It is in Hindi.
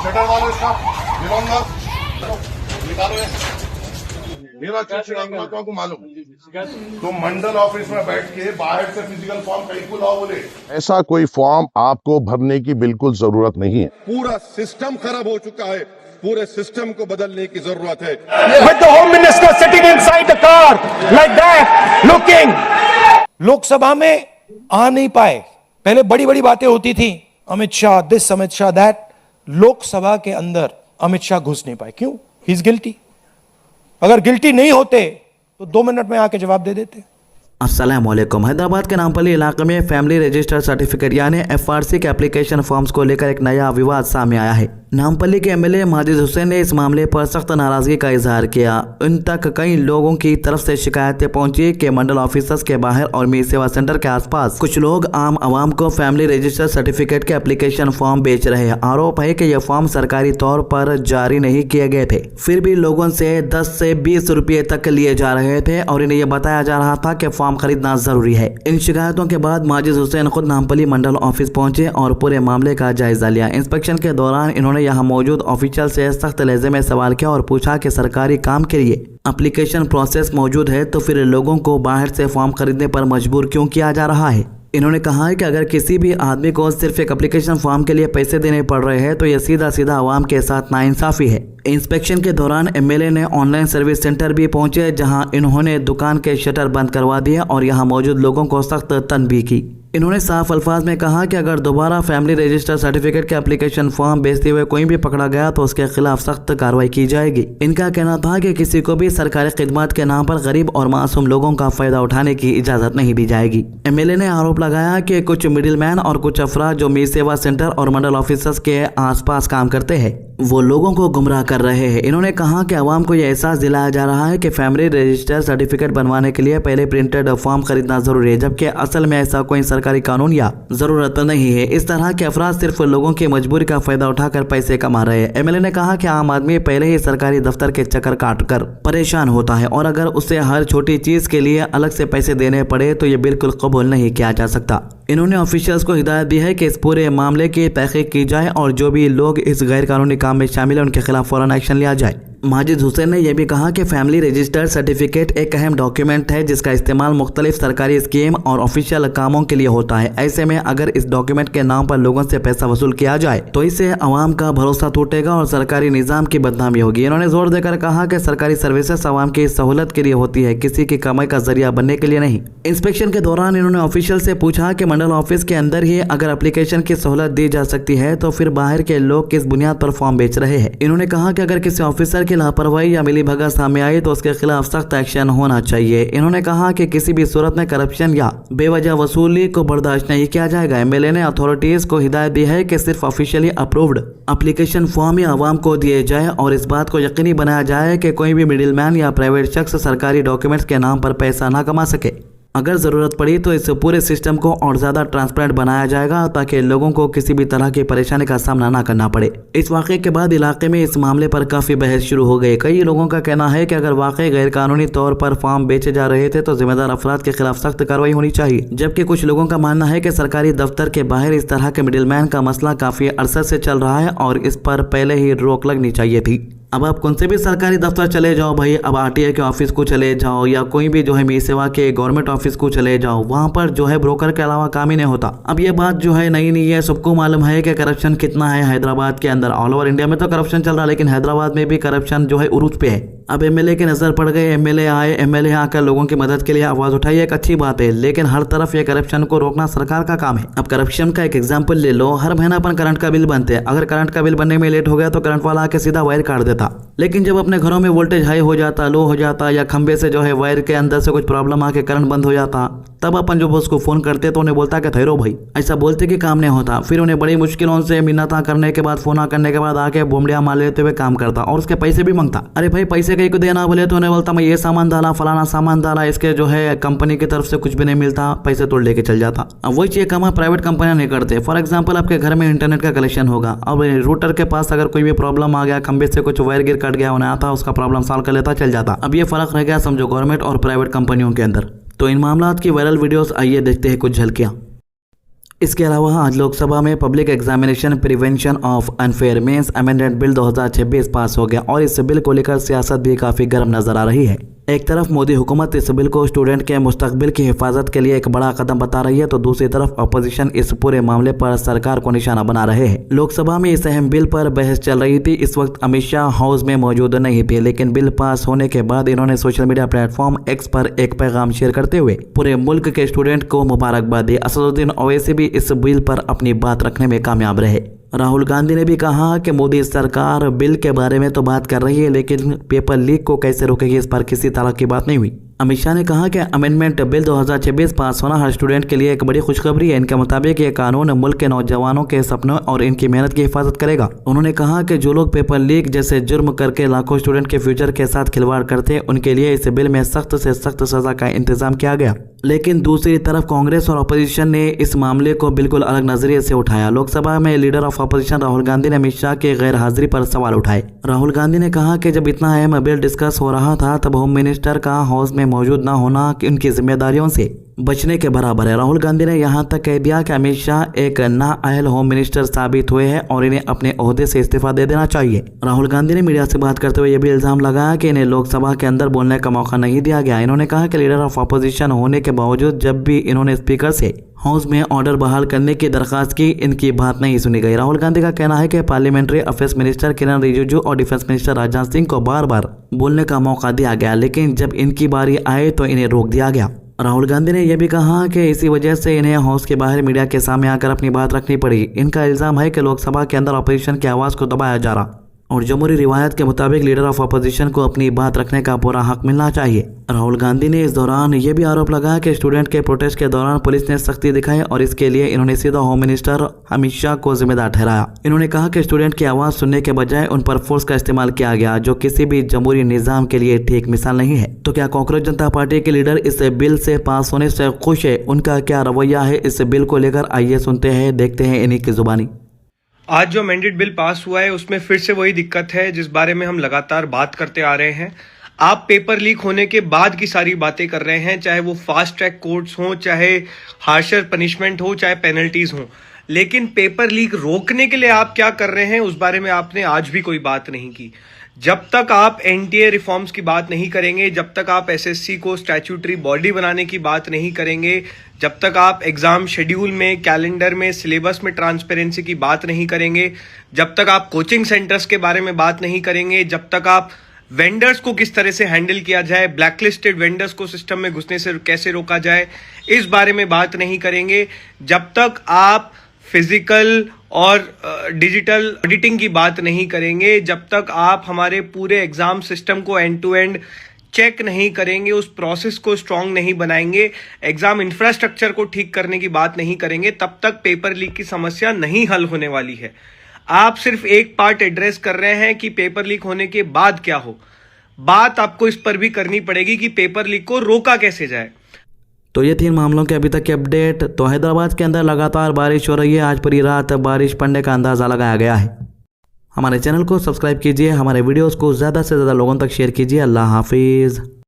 शटर वाले इसका दिवंगत निकालो ये। मेरा चिड़चिड़ा को मालूम तो मंडल ऑफिस में बैठ के बाहर से फिजिकल फॉर्म कहीं को लाओ बोले। ऐसा कोई फॉर्म आपको भरने की बिल्कुल जरूरत नहीं है। पूरा सिस्टम खराब हो चुका है, पूरे सिस्टम को बदलने की जरूरत है। With the Home Minister sitting inside the car like that, looking. Lok Sabha में आ नहीं पाए। पहले बड़ी बड़ी बातें होती थी, अमित शाह दिस, अमित शाह दैट। लोकसभा के अंदर अमित शाह घुस नहीं पाए। क्यों? He is guilty. अगर गिल्टी नहीं होते तो 2 मिनट में आके जवाब दे देते। अस्सलामुअलैकुम। हैदराबाद के नामपल्ली इलाके में फैमिली रजिस्टर सर्टिफिकेट यानी एफआरसी के एप्लीकेशन फॉर्म्स को लेकर एक नया विवाद सामने आया है। नामपल्ली के एमएलए माजिद हुसैन ने इस मामले पर सख्त नाराजगी का इजहार किया। उन तक कई लोगों की तरफ से शिकायतें पहुंची कि मंडल ऑफिसर्स के बाहर और मी सेवा सेंटर के आसपास कुछ लोग आम आवाम को फैमिली रजिस्टर सर्टिफिकेट के एप्लीकेशन फॉर्म बेच रहे हैं। आरोप है कि यह फॉर्म सरकारी तौर पर जारी नहीं किए गए थे, फिर भी लोगों से 10 से 20 रुपये तक लिए जा रहे थे और इन्हें यह बताया जा रहा था कि फॉर्म खरीदना जरूरी है। इन शिकायतों के बाद माजिद हुसैन खुद नामपल्ली मंडल ऑफिस पहुंचे और पूरे मामले का जायजा लिया। इंस्पेक्शन के दौरान इन्होंने यहाँ मौजूद ऑफिशियल से सख्त लहजे में सवाल किया और पूछा कि सरकारी काम के लिए एप्लीकेशन प्रोसेस मौजूद है तो फिर लोगों को बाहर से फॉर्म खरीदने पर मजबूर क्यों किया जा रहा है। इन्होंने कहा है कि अगर किसी भी आदमी को सिर्फ एक एप्लीकेशन फॉर्म के लिए पैसे देने पड़ रहे हैं तो यह सीधा सीधा आवाम के साथ नाइंसाफी है। इंस्पेक्शन के दौरान एमएलए ने ऑनलाइन सर्विस सेंटर भी पहुंचे जहां इन्होंने दुकान के शटर बंद करवा दिए और यहां मौजूद लोगों को सख्त तनबीह की। इन्होंने साफ अल्फाज में कहा कि अगर दोबारा फैमिली रजिस्टर सर्टिफिकेट के एप्लीकेशन फॉर्म बेचते हुए कोई भी पकड़ा गया तो उसके खिलाफ सख्त कार्रवाई की जाएगी। इनका कहना था कि किसी को भी सरकारी खिदमत के नाम पर गरीब और मासूम लोगों का फायदा उठाने की इजाजत नहीं दी जाएगी। एमएलए ने आरोप लगाया कि कुछ मिडिल मैन और कुछ अफराद जो मी सेवा सेंटर और मंडल ऑफिसर्स के आसपास काम करते हैं वो लोगों को गुमराह कर रहे हैं। इन्होंने कहा कि आवाम को यह एहसास दिलाया जा रहा है कि फैमिली रजिस्टर सर्टिफिकेट बनवाने के लिए पहले प्रिंटेड फॉर्म खरीदना जरूरी है, जबकि असल में ऐसा कोई सरकारी कानून या जरूरत नहीं है। इस तरह के अफराद सिर्फ लोगों की मजबूरी का फायदा उठाकर पैसे कमा रहे हैं। एमएलए ने कहा कि आम आदमी पहले ही सरकारी दफ्तर के चक्कर काट कर परेशान होता है और अगर उसे हर छोटी चीज के लिए अलग से पैसे देने पड़े तो ये बिल्कुल कबूल नहीं किया जा सकता। इन्होंने ऑफिशियल्स को हिदायत दी है कि इस पूरे मामले की तहकीक की जाए और जो भी लोग इस गैर कानूनी काम में शामिल है उनके खिलाफ फौरन एक्शन लिया जाए। माजिद हुसैन ने यह भी कहा कि फैमिली रजिस्टर्ड सर्टिफिकेट एक अहम डॉक्यूमेंट है जिसका इस्तेमाल मुख्तलिफ सरकारी स्कीम और ऑफिशियल कामों के लिए होता है। ऐसे में अगर इस डॉक्यूमेंट के नाम पर लोगों से पैसा वसूल किया जाए तो इससे अवाम का भरोसा टूटेगा और सरकारी निजाम की बदनामी होगी। इन्होंने जोर देकर कहा कि सरकारी सर्विसेज अवाम की सहूलत के लिए होती है, किसी की कमाई का जरिया बनने के लिए नहीं। इंस्पेक्शन के दौरान इन्होंने ऑफिशियल से पूछा कि मंडल ऑफिस के अंदर ही अगर एप्लीकेशन की सहूलत दी जा सकती है तो फिर बाहर के लोग किस बुनियाद पर फॉर्म बेच रहे हैं। इन्होंने कहा कि अगर किसी ऑफिसर की लापरवाही या मिली भगत सामने आई तो उसके खिलाफ सख्त एक्शन होना चाहिए। इन्होंने कहा कि किसी भी सूरत में करप्शन या बेवजह वसूली को बर्दाश्त नहीं किया जाएगा। एमएलए ने अथॉरिटीज को हिदायत दी है कि सिर्फ ऑफिशियली अप्रूव्ड एप्लीकेशन फॉर्म ही आवाम को दिए जाए और इस बात को यकीनी बनाया जाए कि कोई भी मिडिल मैन या प्राइवेट शख्स सरकारी डॉक्यूमेंट्स के नाम पर पैसा ना कमा सके। अगर ज़रूरत पड़ी तो इस पूरे सिस्टम को और ज़्यादा ट्रांसपेरेंट बनाया जाएगा ताकि लोगों को किसी भी तरह की परेशानी का सामना ना करना पड़े। इस वाक़े के बाद इलाके में इस मामले पर काफ़ी बहस शुरू हो गई। कई लोगों का कहना है कि अगर वाकई गैरकानूनी तौर पर फॉर्म बेचे जा रहे थे तो जिम्मेदार अफराद के खिलाफ सख्त कार्रवाई होनी चाहिए, जबकि कुछ लोगों का मानना है कि सरकारी दफ्तर के बाहर इस तरह के मिडिल मैन का मसला काफ़ी अरसे से चल रहा है और इस पर पहले ही रोक लगनी चाहिए थी। अब आप कौन से भी सरकारी दफ्तर चले जाओ भाई, अब आरटीआई के ऑफिस को चले जाओ या कोई भी जो है मी सेवा के गवर्नमेंट ऑफिस को चले जाओ, वहाँ पर जो है ब्रोकर के अलावा काम ही नहीं होता। अब ये बात जो है नई नहीं है, सबको मालूम है कि करप्शन कितना है हैदराबाद के अंदर। ऑल ओवर इंडिया में तो करप्शन चल रहा है लेकिन हैदराबाद में भी करप्शन जो है उरूज पे है। अब एमएलए की नजर पड़ गई, एमएलए आए, एमएलए आकर लोगों की मदद के लिए आवाज उठाई, एक अच्छी बात है, लेकिन हर तरफ ये करप्शन को रोकना सरकार का काम है। अब करप्शन का एक एग्जाम्पल ले लो, हर महीना अपन करंट का बिल बनते हैं, अगर करंट का बिल बनने में लेट हो गया तो करंट वाला आके सीधा वायर काट देता। लेकिन जब अपने घरों में वोल्टेज हाई हो जाता, लो हो जाता या खंबे से जो है वायर के अंदर से कुछ प्रॉब्लम आके करंट बंद हो जाता, तब अपन जो उसको फोन करते तो उन्हें बोलता कि ठहरो भाई, ऐसा बोलते कि काम नहीं होता। फिर उन्हें बड़ी मुश्किलों से मिन्नता करने के बाद, फोन करने के बाद आके बोमड़िया मार लेते हुए काम करता और उसके पैसे भी मांगता। अरे भाई पैसे कहीं को देना बोले तो उन्हें बोलता मैं ये सामान डाला, फलाना सामान डाला, इसके जो है कंपनी की तरफ से कुछ भी नहीं मिलता, पैसे तोड़ लेके चल जाता। अब वही चीज काम प्राइवेट कंपनियां नहीं करते। फॉर एग्जाम्पल आपके घर में इंटरनेट का कनेक्शन होगा, अब रूटर के पास अगर कोई भी प्रॉब्लम आ गया, खंबे से कुछ वायर गिर कट गया, उन्हें आता उसका प्रॉब्लम सॉल्व कर लेता, चल जाता। अब ये फर्क रह गया समझो गवर्नमेंट और प्राइवेट कंपनियों के अंदर। तो इन मामलात की वायरल वीडियोस आइए देखते हैं कुछ झलकियां। इसके अलावा आज लोकसभा में public examination prevention of unfair means amendment bill 2026 पास हो गया और इस बिल को लेकर सियासत भी काफी गर्म नजर आ रही है। एक तरफ मोदी हुकूमत इस बिल को स्टूडेंट के मुस्तकबिल की हिफाजत के लिए एक बड़ा कदम बता रही है, तो दूसरी तरफ अपोजिशन इस पूरे मामले पर सरकार को निशाना बना रहे हैं। लोकसभा में इस अहम बिल पर बहस चल रही थी। इस वक्त अमित शाह हाउस में मौजूद नहीं थे, लेकिन बिल पास होने के बाद इन्होंने सोशल मीडिया प्लेटफॉर्म एक्स पर एक पैगाम शेयर करते हुए पूरे मुल्क के स्टूडेंट को मुबारकबाद दी। असदुद्दीन ओवैसी भी इस बिल पर अपनी बात रखने में कामयाब रहे। राहुल गांधी ने भी कहा कि मोदी सरकार बिल के बारे में तो बात कर रही है, लेकिन पेपर लीक को कैसे रोकेगी इस पर किसी तरह की बात नहीं हुई। अमित शाह ने कहा कि अमेंडमेंट बिल 2026 पास होना हर स्टूडेंट के लिए एक बड़ी खुशखबरी है। इनके मुताबिक ये कानून मुल्क के नौजवानों के सपनों और इनकी मेहनत की हिफाजत करेगा। उन्होंने कहा कि जो लोग पेपर लीक जैसे जुर्म करके लाखों स्टूडेंट के फ्यूचर के साथ खिलवाड़ करते हैं, उनके लिए इस बिल में सख्त से सख्त सजा का इंतजाम किया गया। लेकिन दूसरी तरफ कांग्रेस और अपोजिशन ने इस मामले को बिल्कुल अलग नजरिए से उठाया। लोकसभा में leader of opposition Rahul Gandhi ने अमित शाह की गैर हाजिरी पर सवाल उठाए। राहुल गांधी ने कहा कि जब इतना अहम बिल डिस्कस हो रहा था तब होम मिनिस्टर का हाउस में मौजूद न होना उनकी जिम्मेदारियों से बचने के बराबर है। राहुल गांधी ने यहां तक कह दिया कि अमित शाह एक नाअहल होम मिनिस्टर साबित हुए हैं और इन्हें अपने ओहदे से इस्तीफा दे देना चाहिए। राहुल गांधी ने मीडिया से बात करते हुए यह भी इल्जाम लगाया कि इन्हें लोकसभा के अंदर बोलने का मौका नहीं दिया गया। इन्होंने कहा कि लीडर ऑफ अपोजिशन होने के बावजूद जब भी इन्होंने स्पीकर से हाउस में ऑर्डर बहाल करने की दरखास्त की, इनकी बात नहीं सुनी गई। राहुल गांधी का कहना है कि पार्लियामेंट्री अफेयर्स मिनिस्टर किरण रिजिजू और डिफेंस मिनिस्टर राजनाथ सिंह को बार बार बोलने का मौका दिया गया, लेकिन जब इनकी बारी आए तो इन्हें रोक दिया गया। राहुल गांधी ने यह भी कहा कि इसी वजह से इन्हें हाउस के बाहर मीडिया के सामने आकर अपनी बात रखनी पड़ी। इनका इल्जाम है कि लोकसभा के अंदर अपोजिशन की आवाज को दबाया जा रहा और जमहूरी रिवायत के मुताबिक लीडर ऑफ अपोजिशन को अपनी बात रखने का पूरा हक मिलना चाहिए। राहुल गांधी ने इस दौरान यह भी आरोप लगाया कि स्टूडेंट के प्रोटेस्ट के दौरान पुलिस ने सख्ती दिखाई और इसके लिए इन्होंने सीधा होम मिनिस्टर अमित शाह को जिम्मेदार ठहराया। इन्होंने कहा कि स्टूडेंट की आवाज सुनने के बजाय उन पर फोर्स का इस्तेमाल किया गया, जो किसी भी जमहूरी निजाम के लिए ठीक मिसाल नहीं है। तो क्या कांग्रेस जनता पार्टी के लीडर इस बिल से पास होने से खुश है? उनका क्या रवैया है इस बिल को लेकर? आइए सुनते हैं, देखते हैं इन्हीं की जुबानी। आज जो अमेंडेड बिल पास हुआ है उसमें फिर से वही दिक्कत है जिस बारे में हम लगातार बात करते आ रहे हैं। आप पेपर लीक होने के बाद की सारी बातें कर रहे हैं, चाहे वो फास्ट ट्रैक कोर्ट्स हो, चाहे हार्शर पनिशमेंट हो, चाहे पेनल्टीज हो, लेकिन पेपर लीक रोकने के लिए आप क्या कर रहे हैं उस बारे में आपने आज भी कोई बात नहीं की। जब तक आप एनटीए रिफॉर्म्स की बात नहीं करेंगे, जब तक आप एसएससी को स्टैट्यूटरी बॉडी बनाने की बात नहीं करेंगे, जब तक आप एग्जाम शेड्यूल में, कैलेंडर में, सिलेबस में ट्रांसपेरेंसी की बात नहीं करेंगे, जब तक आप कोचिंग सेंटर्स के बारे में बात नहीं करेंगे, जब तक आप वेंडर्स को किस तरह से हैंडल किया जाए, ब्लैकलिस्टेड वेंडर्स को सिस्टम में घुसने से कैसे रोका जाए, इस बारे में बात नहीं करेंगे, जब तक आप फिजिकल और डिजिटल ऑडिटिंग की बात नहीं करेंगे, जब तक आप हमारे पूरे एग्जाम सिस्टम को एंड टू एंड चेक नहीं करेंगे, उस प्रोसेस को स्ट्रांग नहीं बनाएंगे, एग्जाम इंफ्रास्ट्रक्चर को ठीक करने की बात नहीं करेंगे, तब तक पेपर लीक की समस्या नहीं हल होने वाली है। आप सिर्फ एक पार्ट एड्रेस कर रहे हैं कि पेपर लीक होने के बाद क्या हो। बात आपको इस पर भी करनी पड़ेगी कि पेपर लीक को रोका कैसे जाए। तो ये 3 मामलों के अभी तक के अपडेट। तो हैदराबाद के अंदर लगातार बारिश हो रही है। आज पूरी रात बारिश पड़ने का अंदाज़ा लगाया गया है। हमारे चैनल को सब्सक्राइब कीजिए, हमारे वीडियोस को ज़्यादा से ज़्यादा लोगों तक शेयर कीजिए। अल्लाह हाफिज़।